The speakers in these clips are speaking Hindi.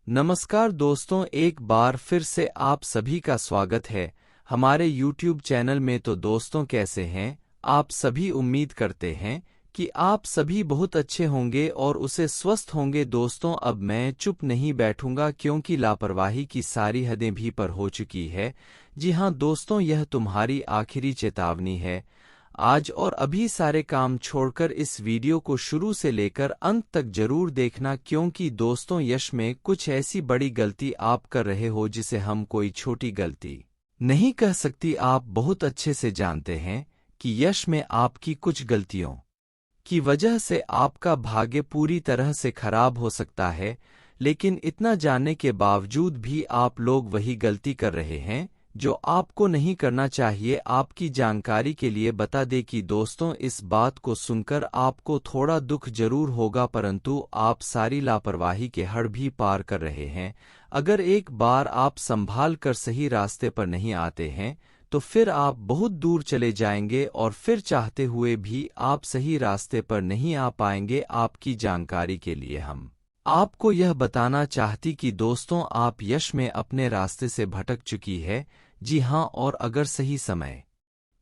नमस्कार दोस्तों, एक बार फिर से आप सभी का स्वागत है हमारे YouTube चैनल में। तो दोस्तों, कैसे हैं आप सभी? उम्मीद करते हैं कि आप सभी बहुत अच्छे होंगे और उसे स्वस्थ होंगे। दोस्तों, अब मैं चुप नहीं बैठूंगा क्योंकि लापरवाही की सारी हदें भी पर हो चुकी है। जी हाँ दोस्तों, यह तुम्हारी आखिरी चेतावनी है। आज और अभी सारे काम छोड़कर इस वीडियो को शुरू से लेकर अंत तक जरूर देखना, क्योंकि दोस्तों यश में कुछ ऐसी बड़ी गलती आप कर रहे हो जिसे हम कोई छोटी गलती नहीं कह सकती। आप बहुत अच्छे से जानते हैं कि यश में आपकी कुछ गलतियों की वजह से आपका भाग्य पूरी तरह से खराब हो सकता है, लेकिन इतना जानने के बावजूद भी आप लोग वही गलती कर रहे हैं जो आपको नहीं करना चाहिए। आपकी जानकारी के लिए बता दें कि दोस्तों, इस बात को सुनकर आपको थोड़ा दुख जरूर होगा, परंतु आप सारी लापरवाही के हद भी पार कर रहे हैं। अगर एक बार आप संभाल कर सही रास्ते पर नहीं आते हैं तो फिर आप बहुत दूर चले जाएंगे और फिर चाहते हुए भी आप सही रास्ते पर नहीं आ पाएंगे। आपकी जानकारी के लिए हम आपको यह बताना चाहती कि दोस्तों, आप यश में अपने रास्ते से भटक चुकी है। जी हाँ, और अगर सही समय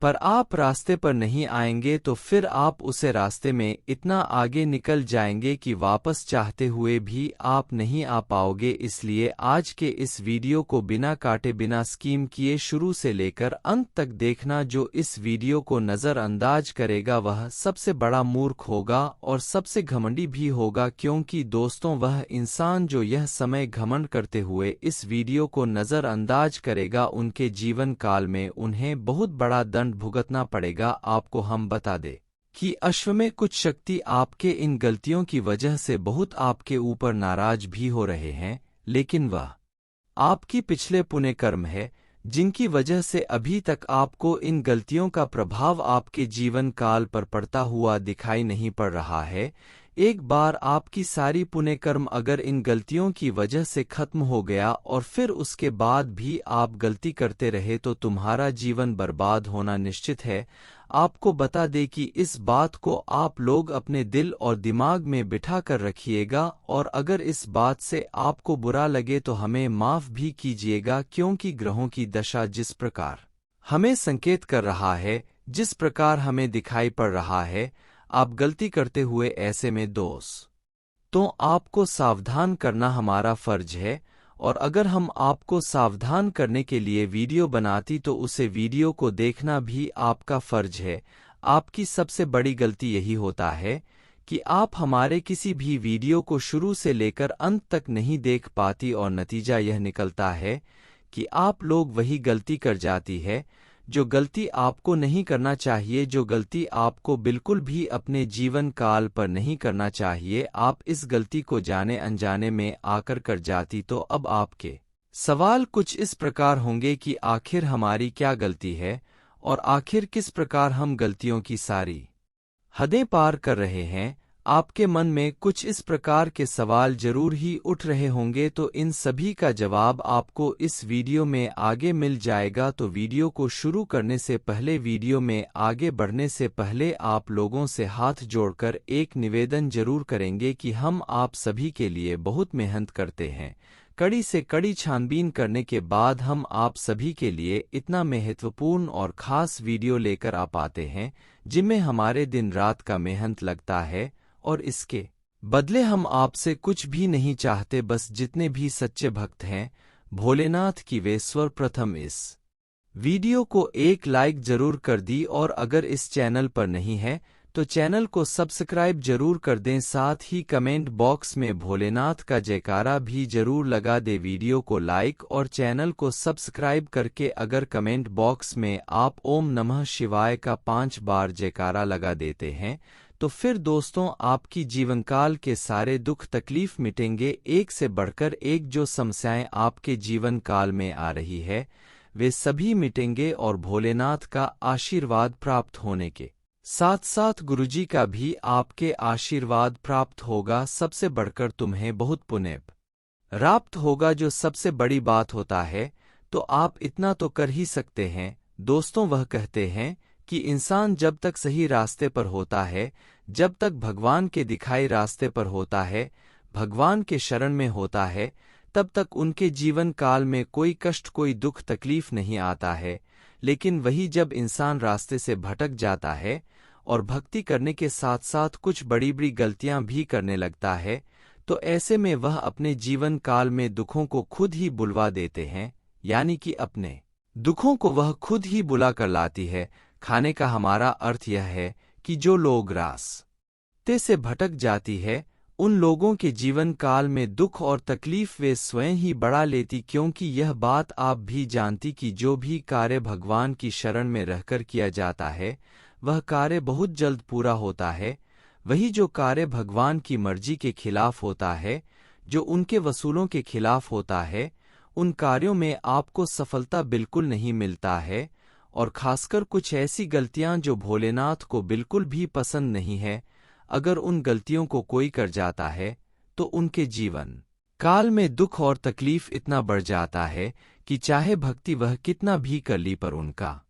पर आप रास्ते पर नहीं आएंगे तो फिर आप उसे रास्ते में इतना आगे निकल जाएंगे कि वापस चाहते हुए भी आप नहीं आ पाओगे। इसलिए आज के इस वीडियो को बिना काटे बिना स्कीम किए शुरू से लेकर अंत तक देखना। जो इस वीडियो को नज़रअंदाज करेगा वह सबसे बड़ा मूर्ख होगा और सबसे घमंडी भी होगा, क्योंकि दोस्तों वह इंसान जो यह समय घमंड करते हुए इस वीडियो को नज़रअंदाज करेगा, उनके जीवन काल में उन्हें बहुत बड़ा दंड भुगतना पड़ेगा। आपको हम बता दें कि अश्व में कुछ शक्ति आपके इन गलतियों की वजह से बहुत आपके ऊपर नाराज भी हो रहे हैं, लेकिन वह आपकी पिछले पुण्य कर्म है जिनकी वजह से अभी तक आपको इन गलतियों का प्रभाव आपके जीवन काल पर पड़ता हुआ दिखाई नहीं पड़ रहा है। एक बार आपकी सारी पुण्य कर्म अगर इन गलतियों की वजह से खत्म हो गया और फिर उसके बाद भी आप गलती करते रहे तो तुम्हारा जीवन बर्बाद होना निश्चित है। आपको बता दें कि इस बात को आप लोग अपने दिल और दिमाग में बिठा कर रखिएगा, और अगर इस बात से आपको बुरा लगे तो हमें माफ़ भी कीजिएगा, क्योंकि ग्रहों की दशा जिस प्रकार हमें संकेत कर रहा है, जिस प्रकार हमें दिखाई पड़ रहा है, आप गलती करते हुए ऐसे में तो आपको सावधान करना हमारा फर्ज है। और अगर हम आपको सावधान करने के लिए वीडियो बनाती तो उसे वीडियो को देखना भी आपका फर्ज है। आपकी सबसे बड़ी गलती यही होता है कि आप हमारे किसी भी वीडियो को शुरू से लेकर अंत तक नहीं देख पाती, और नतीजा यह निकलता है कि आप लोग वही गलती कर जाती है जो गलती आपको नहीं करना चाहिए, जो गलती आपको बिल्कुल भी अपने जीवन काल पर नहीं करना चाहिए। आप इस गलती को जाने अनजाने में आकर कर जाती। तो अब आपके सवाल कुछ इस प्रकार होंगे कि आखिर हमारी क्या गलती है और आखिर किस प्रकार हम गलतियों की सारी हदें पार कर रहे हैं। आपके मन में कुछ इस प्रकार के सवाल जरूर ही उठ रहे होंगे, तो इन सभी का जवाब आपको इस वीडियो में आगे मिल जाएगा। तो वीडियो को शुरू करने से पहले, वीडियो में आगे बढ़ने से पहले आप लोगों से हाथ जोड़कर एक निवेदन जरूर करेंगे कि हम आप सभी के लिए बहुत मेहनत करते हैं। कड़ी से कड़ी छानबीन करने के बाद हम आप सभी के लिए इतना महत्वपूर्ण और ख़ास वीडियो लेकर आ पाते हैं, जिनमें हमारे दिन रात का मेहनत लगता है, और इसके बदले हम आपसे कुछ भी नहीं चाहते। बस जितने भी सच्चे भक्त हैं भोलेनाथ की, वे सर्वप्रथम इस वीडियो को एक लाइक जरूर कर दी, और अगर इस चैनल पर नहीं है तो चैनल को सब्सक्राइब जरूर कर दें। साथ ही कमेंट बॉक्स में भोलेनाथ का जयकारा भी जरूर लगा दे। वीडियो को लाइक और चैनल को सब्सक्राइब करके अगर कमेंट बॉक्स में आप ओम नमः शिवाय का 5 बार जयकारा लगा देते हैं तो फिर दोस्तों आपकी जीवनकाल के सारे दुख तकलीफ मिटेंगे। एक से बढ़कर एक जो समस्याएं आपके जीवन काल में आ रही है वे सभी मिटेंगे, और भोलेनाथ का आशीर्वाद प्राप्त होने के साथ साथ गुरुजी का भी आपके आशीर्वाद प्राप्त होगा। सबसे बढ़कर तुम्हें बहुत पुण्य प्राप्त होगा, जो सबसे बड़ी बात होता है। तो आप इतना तो कर ही सकते हैं दोस्तों। वह कहते हैं कि इंसान जब तक सही रास्ते पर होता है, जब तक भगवान के दिखाए रास्ते पर होता है, भगवान के शरण में होता है, तब तक उनके जीवन काल में कोई कष्ट कोई दुख तकलीफ नहीं आता है। लेकिन वही जब इंसान रास्ते से भटक जाता है और भक्ति करने के साथ साथ कुछ बड़ी बड़ी गलतियां भी करने लगता है, तो ऐसे में वह अपने जीवन काल में दुखों को खुद ही बुलवा देते हैं, यानी कि अपने दुखों को वह खुद ही बुला कर लाती है। खाने का हमारा अर्थ यह है कि जो लोग रास्ते से भटक जाती है, उन लोगों के जीवन काल में दुख और तकलीफ वे स्वयं ही बढ़ा लेती, क्योंकि यह बात आप भी जानती कि जो भी कार्य भगवान की शरण में रहकर किया जाता है वह कार्य बहुत जल्द पूरा होता है। वही जो कार्य भगवान की मर्जी के खिलाफ होता है, जो उनके वसूलों के खिलाफ होता है, उन कार्यों में आपको सफलता बिल्कुल नहीं मिलता है। और खासकर कुछ ऐसी गलतियां जो भोलेनाथ को बिल्कुल भी पसंद नहीं है, अगर उन गलतियों को कोई कर जाता है तो उनके जीवन काल में दुख और तकलीफ इतना बढ़ जाता है कि चाहे भक्ति वह कितना भी कर ली पर उनका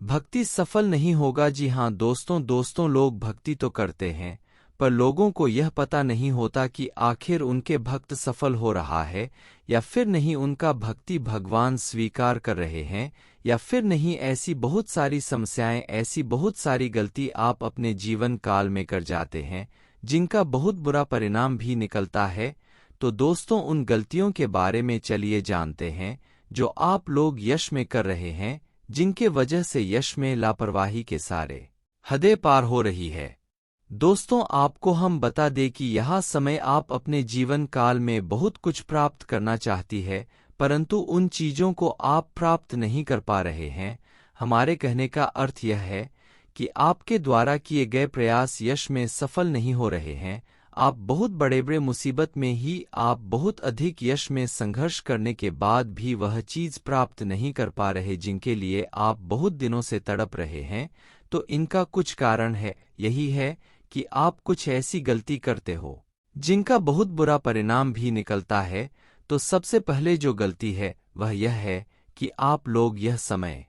भक्ति सफल नहीं होगा। जी हाँ दोस्तों, लोग भक्ति तो करते हैं, पर लोगों को यह पता नहीं होता कि आखिर उनके भक्त सफल हो रहा है या फिर नहीं, उनका भक्ति भगवान स्वीकार कर रहे हैं या फिर नहीं। ऐसी बहुत सारी समस्याएं, ऐसी बहुत सारी गलती आप अपने जीवन काल में कर जाते हैं जिनका बहुत बुरा परिणाम भी निकलता है। तो दोस्तों, उन गलतियों के बारे में चलिए जानते हैं जो आप लोग यश में कर रहे हैं, जिनके वजह से यश में लापरवाही के सारे हदें पार हो रही है। दोस्तों, आपको हम बता दें कि यह समय आप अपने जीवन काल में बहुत कुछ प्राप्त करना चाहती है, परंतु उन चीजों को आप प्राप्त नहीं कर पा रहे हैं। हमारे कहने का अर्थ यह है कि आपके द्वारा किए गए प्रयास यश में सफल नहीं हो रहे हैं। आप बहुत बड़े बड़े मुसीबत में ही आप बहुत अधिक यश में संघर्ष करने के बाद भी वह चीज प्राप्त नहीं कर पा रहे जिनके लिए आप बहुत दिनों से तड़प रहे हैं। तो इनका कुछ कारण है, यही है कि आप कुछ ऐसी गलती करते हो जिनका बहुत बुरा परिणाम भी निकलता है। तो सबसे पहले जो गलती है वह यह है कि आप लोग यह समय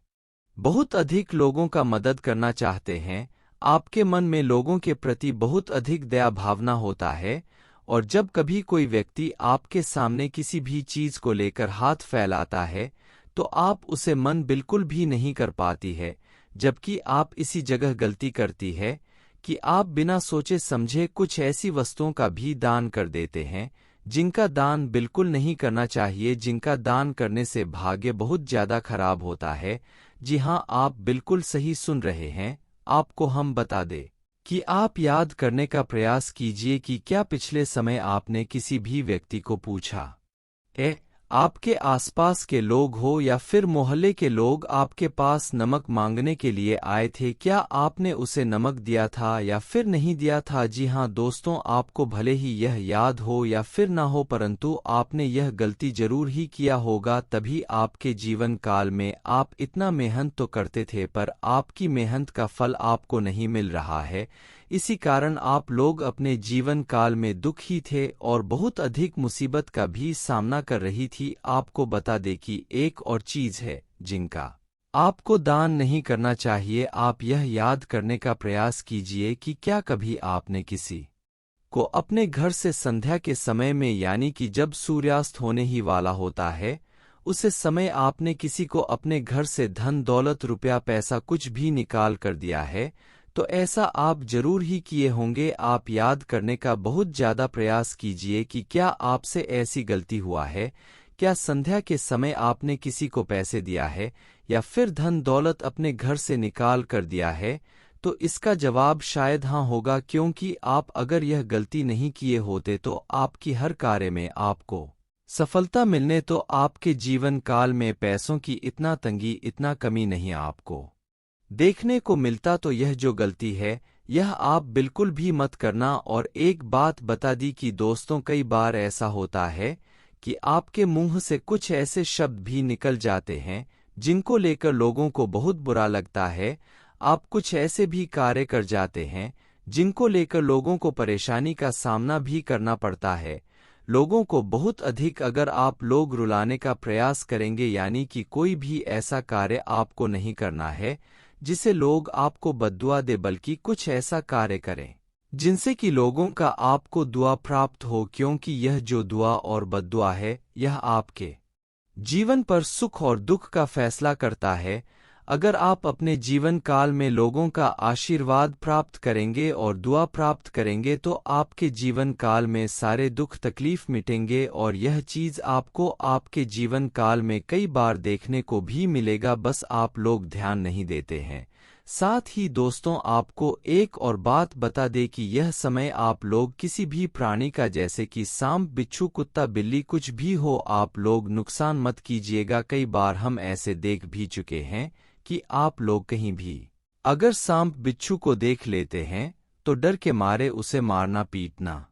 बहुत अधिक लोगों का मदद करना चाहते हैं। आपके मन में लोगों के प्रति बहुत अधिक दया भावना होता है, और जब कभी कोई व्यक्ति आपके सामने किसी भी चीज को लेकर हाथ फैलाता है तो आप उसे मन बिल्कुल भी नहीं कर पाती है। जबकि आप इसी जगह गलती करती है कि आप बिना सोचे समझे कुछ ऐसी वस्तुओं का भी दान कर देते हैं जिनका दान बिल्कुल नहीं करना चाहिए, जिनका दान करने से भाग्य बहुत ज्यादा खराब होता है। जी हाँ, आप बिल्कुल सही सुन रहे हैं। आपको हम बता दें कि आप याद करने का प्रयास कीजिए कि क्या पिछले समय आपने किसी भी व्यक्ति को पूछा, आपके आसपास के लोग हो या फिर मोहल्ले के लोग आपके पास नमक मांगने के लिए आए थे, क्या आपने उसे नमक दिया था या फिर नहीं दिया था? जी हाँ दोस्तों, आपको भले ही यह याद हो या फिर ना हो, परंतु आपने यह गलती जरूर ही किया होगा। तभी आपके जीवन काल में आप इतना मेहनत तो करते थे पर आपकी मेहनत का फल आपको नहीं मिल रहा है। इसी कारण आप लोग अपने जीवन काल में दुखी थे और बहुत अधिक मुसीबत का भी सामना कर रही थी। आपको बता दें कि एक और चीज है जिनका आपको दान नहीं करना चाहिए। आप यह याद करने का प्रयास कीजिए कि क्या कभी आपने किसी को अपने घर से संध्या के समय में, यानी कि जब सूर्यास्त होने ही वाला होता है, उसे समय आपने किसी को अपने घर से धन दौलत रुपया पैसा कुछ भी निकाल कर दिया है? तो ऐसा आप जरूर ही किए होंगे। आप याद करने का बहुत ज्यादा प्रयास कीजिए कि क्या आपसे ऐसी गलती हुआ है। क्या संध्या के समय आपने किसी को पैसे दिया है या फिर धन दौलत अपने घर से निकाल कर दिया है? तो इसका जवाब शायद हाँ होगा, क्योंकि आप अगर यह गलती नहीं किए होते तो आपकी हर कार्य में आपको सफलता मिलने, तो आपके जीवन काल में पैसों की इतना तंगी, इतना कमी नहीं आपको देखने को मिलता। तो यह जो गलती है यह आप बिल्कुल भी मत करना। और एक बात बता दी कि दोस्तों, कई बार ऐसा होता है कि आपके मुंह से कुछ ऐसे शब्द भी निकल जाते हैं जिनको लेकर लोगों को बहुत बुरा लगता है। आप कुछ ऐसे भी कार्य कर जाते हैं जिनको लेकर लोगों को परेशानी का सामना भी करना पड़ता है। लोगों को बहुत अधिक अगर आप लोग रुलाने का प्रयास करेंगे, यानी कि कोई भी ऐसा कार्य आपको नहीं करना है जिसे लोग आपको बद्दुआ दे, बल्कि कुछ ऐसा कार्य करें जिनसे कि लोगों का आपको दुआ प्राप्त हो, क्योंकि यह जो दुआ और बद्दुआ है यह आपके जीवन पर सुख और दुख का फैसला करता है। अगर आप अपने जीवन काल में लोगों का आशीर्वाद प्राप्त करेंगे और दुआ प्राप्त करेंगे तो आपके जीवन काल में सारे दुख तकलीफ मिटेंगे, और यह चीज़ आपको आपके जीवन काल में कई बार देखने को भी मिलेगा, बस आप लोग ध्यान नहीं देते हैं। साथ ही दोस्तों, आपको एक और बात बता दें कि यह समय आप लोग किसी भी प्राणी का, जैसे कि सांप, बिच्छू, कुत्ता, बिल्ली, कुछ भी हो, आप लोग नुकसान मत कीजिएगा। कई बार हम ऐसे देख भी चुके हैं कि आप लोग कहीं भी अगर सांप बिच्छू को देख लेते हैं तो डर के मारे उसे मारना पीटना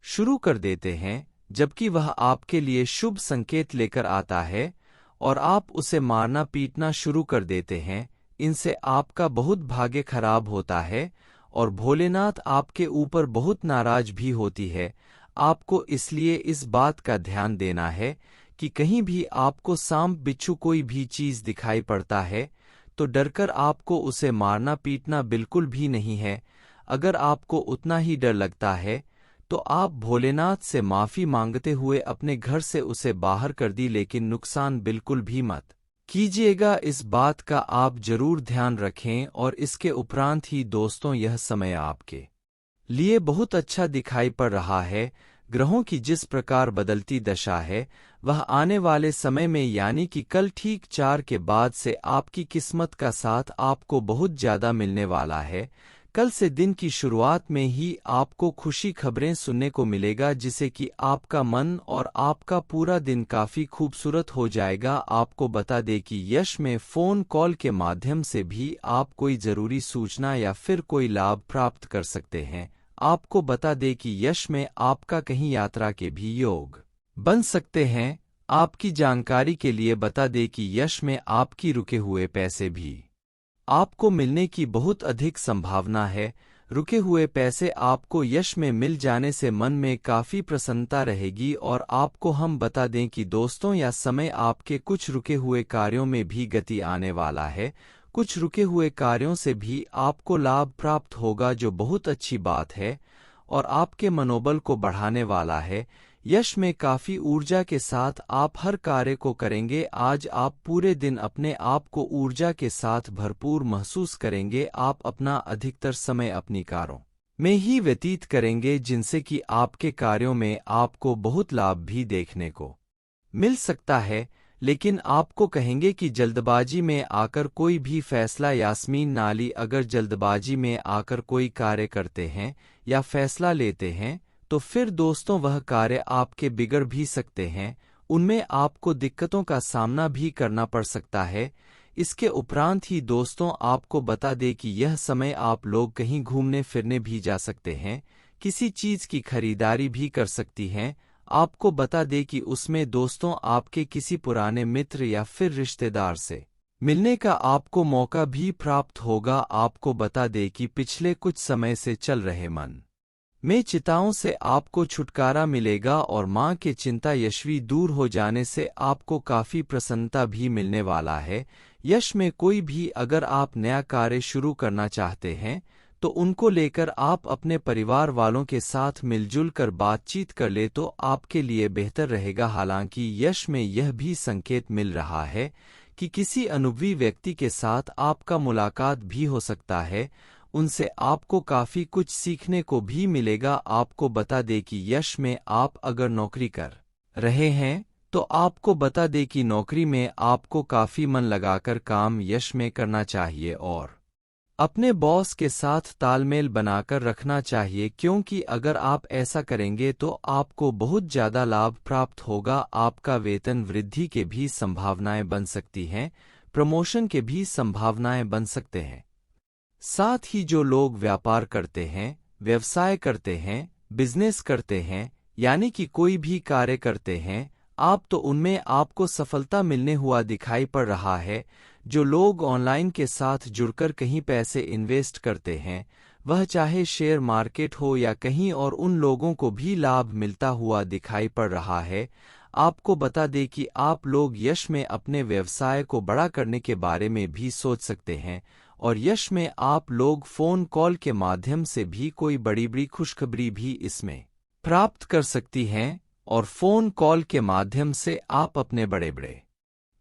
शुरू कर देते हैं, जबकि वह आपके लिए शुभ संकेत लेकर आता है और आप उसे मारना पीटना शुरू कर देते हैं। इनसे आपका बहुत भाग्य खराब होता है और भोलेनाथ आपके ऊपर बहुत नाराज भी होती है। आपको इसलिए इस बात का ध्यान देना है कि कहीं भी आपको सांप, बिच्छू, कोई भी चीज़ दिखाई पड़ता है तो डरकर आपको उसे मारना पीटना बिल्कुल भी नहीं है। अगर आपको उतना ही डर लगता है तो आप भोलेनाथ से माफ़ी मांगते हुए अपने घर से उसे बाहर कर दी, लेकिन नुकसान बिल्कुल भी मत कीजिएगा। इस बात का आप जरूर ध्यान रखें। और इसके उपरांत ही दोस्तों, यह समय आपके लिए बहुत अच्छा दिखाई पड़ रहा है। ग्रहों की जिस प्रकार बदलती दशा है वह आने वाले समय में, यानी कि कल ठीक 4 के बाद से आपकी किस्मत का साथ आपको बहुत ज़्यादा मिलने वाला है। कल से दिन की शुरुआत में ही आपको खुशी खबरें सुनने को मिलेगा, जिससे कि आपका मन और आपका पूरा दिन काफ़ी खूबसूरत हो जाएगा। आपको बता दें कि यश में फ़ोन कॉल के माध्यम से भी आप कोई ज़रूरी सूचना या फिर कोई लाभ प्राप्त कर सकते हैं। आपको बता दें कि यश में आपका कहीं यात्रा के भी योग बन सकते हैं। आपकी जानकारी के लिए बता दें कि यश में आपकी रुके हुए पैसे भी आपको मिलने की बहुत अधिक संभावना है। रुके हुए पैसे आपको यश में मिल जाने से मन में काफ़ी प्रसन्नता रहेगी। और आपको हम बता दें कि दोस्तों, यह समय आपके कुछ रुके हुए कार्यों में भी गति आने वाला है। कुछ रुके हुए कार्यों से भी आपको लाभ प्राप्त होगा, जो बहुत अच्छी बात है और आपके मनोबल को बढ़ाने वाला है। यश में काफ़ी ऊर्जा के साथ आप हर कार्य को करेंगे। आज आप पूरे दिन अपने आप को ऊर्जा के साथ भरपूर महसूस करेंगे। आप अपना अधिकतर समय अपनी कारों में ही व्यतीत करेंगे, जिनसे कि आपके कार्यों में आपको बहुत लाभ भी देखने को मिल सकता है। लेकिन आपको कहेंगे कि जल्दबाजी में आकर कोई भी फैसला, यास्मीन नाली, अगर जल्दबाजी में आकर कोई कार्य करते हैं या फैसला लेते हैं तो फिर दोस्तों वह कार्य आपके बिगड़ भी सकते हैं। उनमें आपको दिक्कतों का सामना भी करना पड़ सकता है। इसके उपरांत ही दोस्तों, आपको बता दें कि यह समय आप लोग कहीं घूमने फिरने भी जा सकते हैं, किसी चीज़ की खरीदारी भी कर सकती हैं। आपको बता दें कि उसमें दोस्तों आपके किसी पुराने मित्र या फिर रिश्तेदार से मिलने का आपको मौका भी प्राप्त होगा। आपको बता दें कि पिछले कुछ समय से चल रहे मन में चिंताओं से आपको छुटकारा मिलेगा और मां के चिंता यशवी दूर हो जाने से आपको काफ़ी प्रसन्नता भी मिलने वाला है। यश में कोई भी अगर आप नया कार्य शुरू करना चाहते हैं तो उनको लेकर आप अपने परिवार वालों के साथ मिलजुल कर बातचीत कर ले तो आपके लिए बेहतर रहेगा। हालांकि यश में यह भी संकेत मिल रहा है कि किसी अनुभवी व्यक्ति के साथ आपका मुलाकात भी हो सकता है। उनसे आपको काफ़ी कुछ सीखने को भी मिलेगा। आपको बता दें कि यश में आप अगर नौकरी कर रहे हैं तो आपको बता दें कि नौकरी में आपको काफ़ी मन लगाकर काम यश में करना चाहिए और अपने बॉस के साथ तालमेल बनाकर रखना चाहिए, क्योंकि अगर आप ऐसा करेंगे तो आपको बहुत ज़्यादा लाभ प्राप्त होगा। आपका वेतन वृद्धि के भी संभावनाएं बन सकती हैं, प्रमोशन के भी संभावनाएं बन सकते हैं। साथ ही जो लोग व्यापार करते हैं, व्यवसाय करते हैं, बिजनेस करते हैं, यानी कि कोई भी कार्य करते हैं आप, तो उनमें आपको सफलता मिलने हुआ दिखाई पड़ रहा है। जो लोग ऑनलाइन के साथ जुड़कर कहीं पैसे इन्वेस्ट करते हैं, वह चाहे शेयर मार्केट हो या कहीं और, उन लोगों को भी लाभ मिलता हुआ दिखाई पड़ रहा है। आपको बता दें कि आप लोग यश में अपने व्यवसाय को बड़ा करने के बारे में भी सोच सकते हैं और यश में आप लोग फ़ोन कॉल के माध्यम से भी कोई बड़ी बड़ी खुशखबरी भी इसमें प्राप्त कर सकती हैं और फ़ोन कॉल के माध्यम से आप अपने बड़े बड़े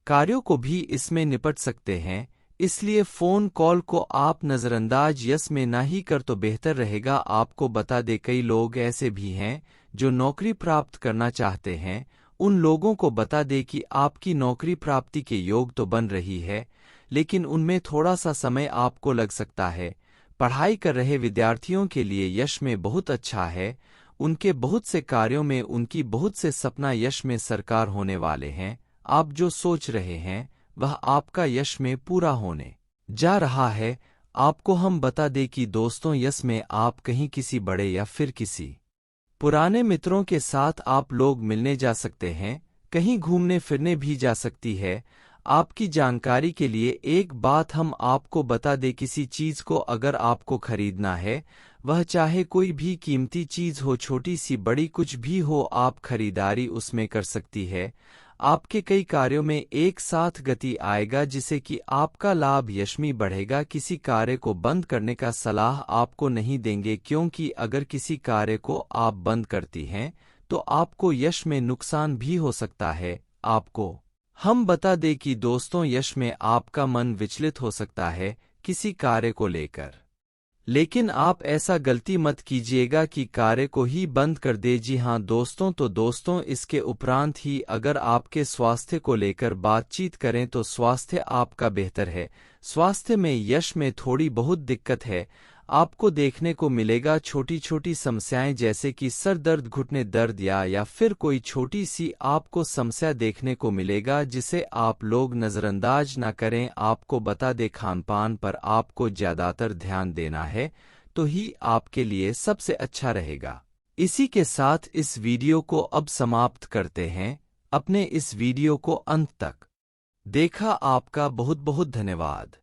कार्यों को भी इसमें निपट सकते हैं। इसलिए फ़ोन कॉल को आप नज़रअंदाज यस में ना ही कर तो बेहतर रहेगा। आपको बता दे, कई लोग ऐसे भी हैं जो नौकरी प्राप्त करना चाहते हैं। उन लोगों को बता दे कि आपकी नौकरी प्राप्ति के योग तो बन रही है, लेकिन उनमें थोड़ा सा समय आपको लग सकता है। पढ़ाई कर रहे विद्यार्थियों के लिए यश में बहुत अच्छा है। उनके बहुत से कार्यों में उनकी बहुत से सपना यश में साकार होने वाले हैं। आप जो सोच रहे हैं वह आपका यश में पूरा होने जा रहा है। आपको हम बता दें कि दोस्तों, यश में आप कहीं किसी बड़े या फिर किसी पुराने मित्रों के साथ आप लोग मिलने जा सकते हैं, कहीं घूमने फिरने भी जा सकती है। आपकी जानकारी के लिए एक बात हम आपको बता दें, किसी चीज़ को अगर आपको खरीदना है, वह चाहे कोई भी कीमती चीज़ हो, छोटी सी बड़ी कुछ भी हो, आप खरीदारी उसमें कर सकती है। आपके कई कार्यों में एक साथ गति आएगा, जिससे कि आपका लाभ यश में बढ़ेगा। किसी कार्य को बंद करने का सलाह आपको नहीं देंगे, क्योंकि अगर किसी कार्य को आप बंद करती हैं तो आपको यश में नुकसान भी हो सकता है। आपको हम बता दें कि दोस्तों, यश में आपका मन विचलित हो सकता है किसी कार्य को लेकर, लेकिन आप ऐसा गलती मत कीजिएगा कि कार्य को ही बंद कर दे। जी हाँ दोस्तों, तो दोस्तों, इसके उपरांत ही अगर आपके स्वास्थ्य को लेकर बातचीत करें तो स्वास्थ्य आपका बेहतर है। स्वास्थ्य में यश में थोड़ी बहुत दिक्कत है। आपको देखने को मिलेगा छोटी छोटी समस्याएं, जैसे कि सर दर्द, घुटने दर्द या फिर कोई छोटी सी आपको समस्या देखने को मिलेगा, जिसे आप लोग नज़रअंदाज ना करें। आपको बता दे, खान पान पर आपको ज़्यादातर ध्यान देना है, तो ही आपके लिए सबसे अच्छा रहेगा। इसी के साथ इस वीडियो को अब समाप्त करते हैं। अपने इस वीडियो को अंत तक देखा, आपका बहुत बहुत धन्यवाद।